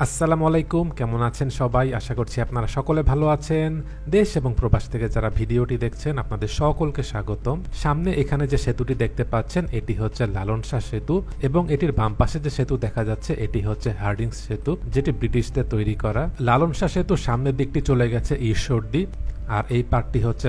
আসসালামু আলাইকুম, কেমন আছেন সবাই? আশা করছি আপনারা সকলে ভালো আছেন। দেশ এবং প্রবাস থেকে যারা ভিডিওটি দেখছেন আপনাদের সকলকে স্বাগতম। সামনে এখানে যে সেতুটি দেখতে পাচ্ছেন এটি হচ্ছে লালন শাহ সেতু এবং এটির বাম পাশে যে সেতু দেখা যাচ্ছে এটি হচ্ছে হার্ডিংস সেতু, যেটি ব্রিটিশদের তৈরি করা। লালন শাহ সেতুর সামনের দিকটি চলে গেছে ঈশ্বরদী আর এই পার্টটি হচ্ছে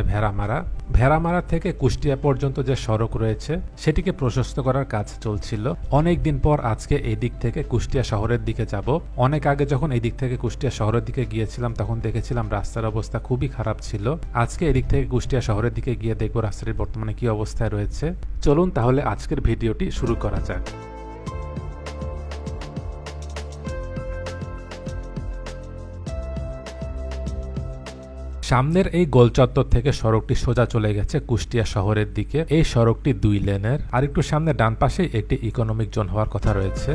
ভেড়ামারা থেকে কুষ্টিয়া পর্যন্ত যে সড়ক রয়েছে সেটিকে প্রশস্ত করার কাজ চলছিল। অনেক দিন পর আজকে এই দিক থেকে কুষ্টিয়া শহরের দিকে যাব। অনেক আগে যখন এই দিক থেকে কুষ্টিয়া শহরের দিকে গিয়েছিলাম তখন দেখেছিলাম রাস্তার অবস্থা খুবই খারাপ ছিল। আজকে এদিক থেকে কুষ্টিয়া শহরের দিকে গিয়ে দেখবো রাস্তাটির বর্তমানে কি অবস্থায় রয়েছে। চলুন তাহলে আজকের ভিডিওটি শুরু করা যাক। সামনের এই গোল চত্বর থেকে সড়কটি সোজা চলে গেছে কুষ্টিয়া শহরের দিকে। এই সড়কটি 2 লেনের, আর একটু সামনে ডান পাশে একটি ইকোনমিক জোন হওয়ার কথা রয়েছে।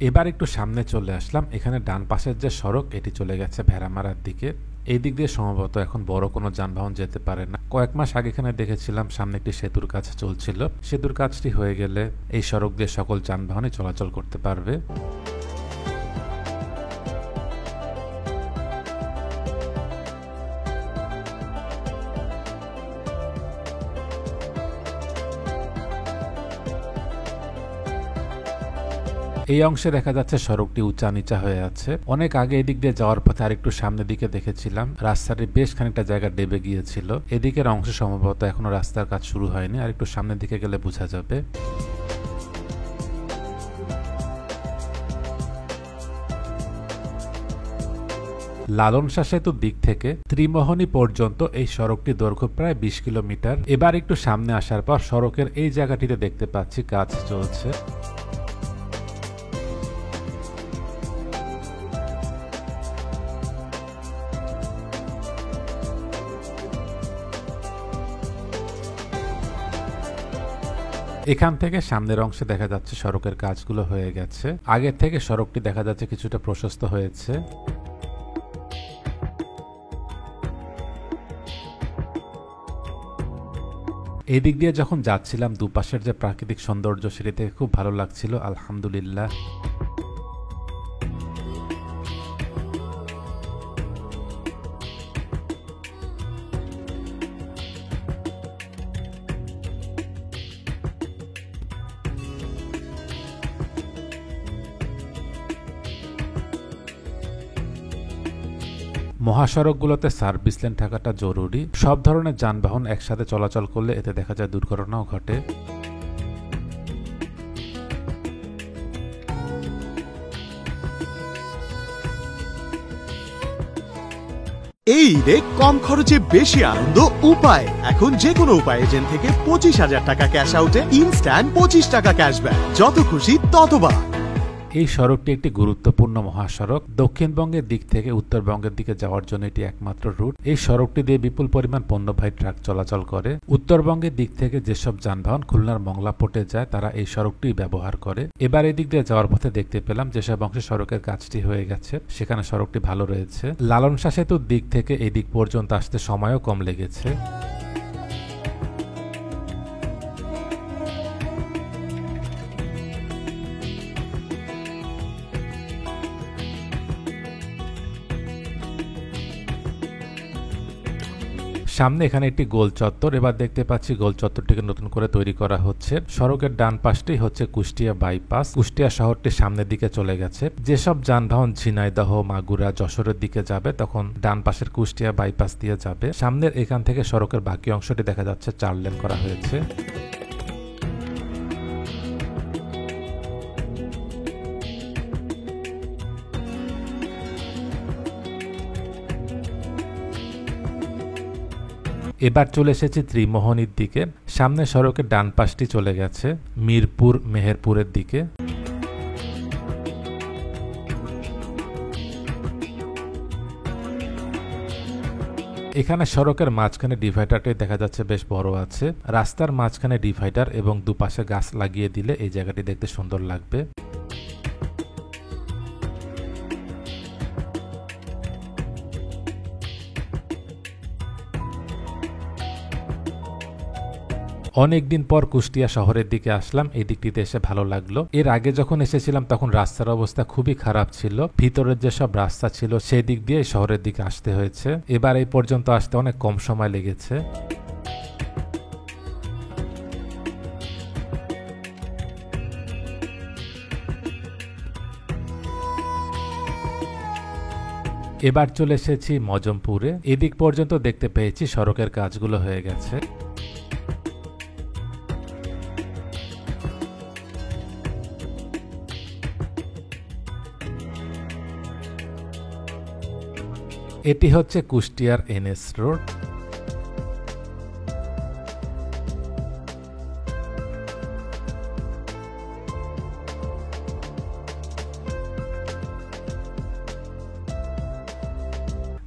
এবার একটু সামনে চলে আসলাম। এখানে ডান পাশের যে সড়ক এটি চলে গেছে ভেড়ামারার দিকে। এই দিক দিয়ে সম্ভবত এখন বড় কোনো যানবাহন যেতে পারে না। কয়েক মাস আগে এখানে দেখেছিলাম সামনে একটি সেতুর কাজ চলছিল। সেতুর কাজটি হয়ে গেলে এই সড়ক দিয়ে সকল যানবাহনই চলাচল করতে পারবে। এই অংশে দেখা যাচ্ছে সড়কটি উঁচা নিচা হয়ে আছে। অনেক আগে এদিক দিয়ে যাওয়ার পথে আরেকটু সামনের দিকে দেখেছিলাম রাস্তাটি বেশ খানিকটা জায়গা ডেবে গিয়েছিল। এদিকের অংশ সম্ভবত এখনো রাস্তার কাজ শুরু হয়নি, আর একটু সামনের দিকে গেলে বোঝা যাবে। লালন শাহ সেতুর দিক থেকে ত্রিমোহনী পর্যন্ত এই সড়কটি দৈর্ঘ্য প্রায় 20 কিলোমিটার। এবার একটু সামনে আসার পর সড়কের এই জায়গাটিতে দেখতে পাচ্ছি কাজ চলছে। এখান থেকে সামনের অংশে দেখা যাচ্ছে সড়কের কাজগুলো হয়ে গেছে। আগের থেকে সড়কটি দেখা যাচ্ছে কিছুটা প্রশস্ত হয়েছে। এদিক দিয়ে যখন যাচ্ছিলাম দুপাশের যে প্রাকৃতিক সৌন্দর্য সেটি থেকে খুব ভালো লাগছিল, আলহামদুলিল্লাহ। মহাসড়কগুলোতে সার্ভিস লেন থাকাটা জরুরি। সব ধরনের যানবাহন একসাথে চলাচল করলে এতে দেখা যায় দুর্ঘটনাও ঘটে। এই ঈদে কম খরচে বেশি আনন্দ উপায়। এখন যে কোনো উপায় এজেন্ট থেকে 25,000 টাকা ক্যাশ আউটে ইনস্ট্যান্ট 25 টাকা ক্যাশব্যাক। যত খুশি ততবার। এই সড়কটি একটি গুরুত্বপূর্ণ মহাসড়ক। দক্ষিণবঙ্গের দিক থেকে উত্তরবঙ্গের দিকে যাওয়ার জন্য এটি একমাত্র রুট। এই সড়কটি দিয়ে বিপুল পরিমাণ পণ্যবাহী ট্রাক চলাচল করে। উত্তরবঙ্গের দিক থেকে যেসব যানবাহন খুলনার মংলা পোর্টে যায় তারা এই সড়কটি ব্যবহার করে। এবার এই দিক দিয়ে যাওয়ার পথে দেখতে পেলাম যেসব অংশে সড়কের কাজটি হয়ে গেছে সেখানে সড়কটি ভালো রয়েছে। লালন শাহ সেতুর দিক থেকে এই দিক পর্যন্ত আসতে সময়ও কম লেগেছে। সামনে এখানে একটি গোল চত্বর। এবার দেখতে পাচ্ছি গোল চত্বরটিকে নতুন করে তৈরি করা হচ্ছে। সড়কের ডান পাশটি হচ্ছে কুষ্টিয়া বাইপাস। কুষ্টিয়া শহরটি সামনের দিকে চলে গেছে। যেসব যানবাহন ঝিনাইদহ, মাগুরা, যশোরের দিকে যাবে তখন ডান পাশের কুষ্টিয়া বাইপাস দিয়ে যাবে। সামনের এখান থেকে সড়কের বাকি অংশটি দেখা যাচ্ছে 4 লেন করা হয়েছে। এবার চলে এসেছি ত্রিমোহনীর দিকে। সামনে সড়কের ডান পাশটি চলে গেছে মিরপুর মেহেরপুরের দিকে। এখানে সড়কের মাঝখানে ডিভাইডারটি দেখা যাচ্ছে বেশ বড় আছে। রাস্তার মাঝখানে ডিভাইডার এবং দুপাশে গাছ লাগিয়ে দিলে এই জায়গাটি দেখতে সুন্দর লাগবে। অনেকদিন পর কুষ্টিয়া শহরের দিকে আসলাম, এই দিকটিতে এসে ভালো লাগলো। এর আগে যখন এসেছিলাম তখন রাস্তার অবস্থা খুবই খারাপ ছিল, ভিতরের যেসব রাস্তা ছিল সেই দিক দিয়ে শহরের দিকে আসতে হয়েছে। এবার এই পর্যন্ত আসতে অনেক কম সময় লেগেছে। এবার চলে এসেছি মজমপুরে। এদিক পর্যন্ত দেখতে পেয়েছি সড়কের কাজগুলো হয়ে গেছে। এটি হচ্ছে কুষ্টিয়ার এনএস রোড।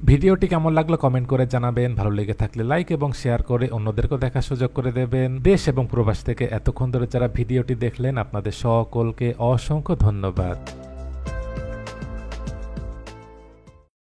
ভিডিওটি কেমন লাগলো কমেন্ট করে জানাবেন, ভালো লেগে থাকলে লাইক এবং শেয়ার করে অন্যদেরকেও দেখার সুযোগ করে দেবেন। দেশ এবং প্রবাস থেকে এতক্ষণ ধরে যারা ভিডিওটি দেখলেন আপনাদের সকলকে অসংখ্য ধন্যবাদ।